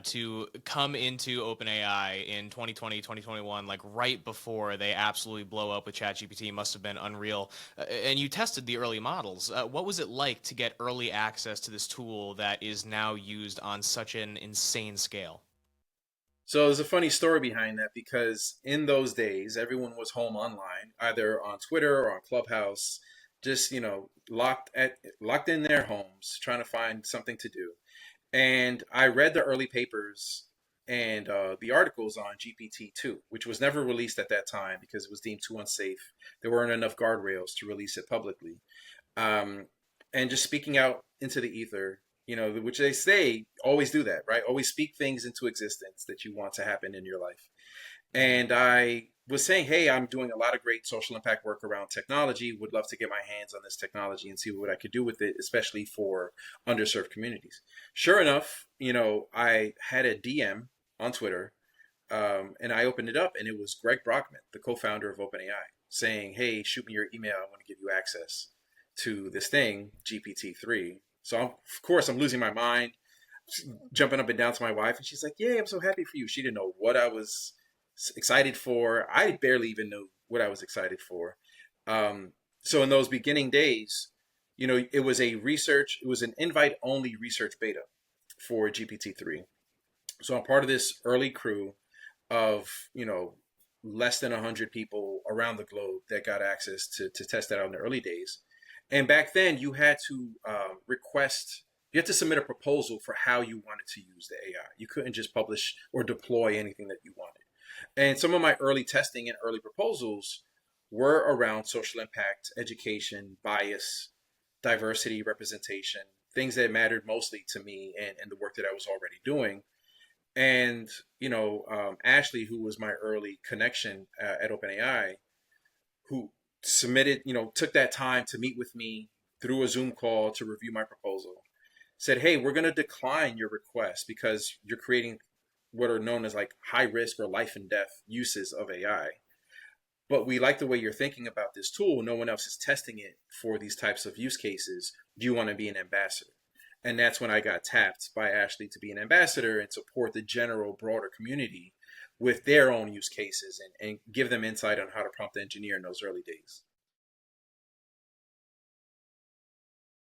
to come into OpenAI in 2020, 2021, like right before they absolutely blow up with ChatGPT, must have been unreal. And you tested the early models. What was it like to get early access to this tool that is now used on such an insane scale? So there's a funny story behind that because in those days, everyone was home online, either on Twitter or on Clubhouse, just locked in their homes, trying to find something to do. And I read the early papers and the articles on GPT-2, which was never released at that time because it was deemed too unsafe. There weren't enough guardrails to release it publicly. um, and just speaking out into the ether, which they say always do that, right? Always speak things into existence that you want to happen in your life. Mm-hmm. And I was saying, hey, I'm doing a lot of great social impact work around technology. Would love to get my hands on this technology and see what I could do with it, especially for underserved communities. Sure enough, I had a DM on Twitter, and I opened it up, and it was Greg Brockman, the co-founder of OpenAI, saying, "Hey, shoot me your email. I want to give you access to this thing, GPT-3." So of course I'm losing my mind, jumping up and down to my wife, and she's like, "Yeah, I'm so happy for you." She didn't know what I was excited for. I barely even knew what I was excited for. So in those beginning days, it was an invite only research beta for GPT-3. So I'm part of this early crew of less than 100 people around the globe that got access to test that out in the early days. And back then you had to you had to submit a proposal for how you wanted to use the AI. You couldn't just publish or deploy anything that you wanted. And some of my early testing and early proposals were around social impact, education, bias, diversity, representation, things that mattered mostly to me and the work that I was already doing. And Ashley, who was my early connection at OpenAI, who took that time to meet with me through a Zoom call to review my proposal, said, "Hey, we're going to decline your request because you're creating what are known as like high risk or life and death uses of AI. But we like the way you're thinking about this tool. No one else is testing it for these types of use cases. Do you want to be an ambassador?" And that's when I got tapped by Ashley to be an ambassador and support the general broader community with their own use cases and give them insight on how to prompt engineer in those early days.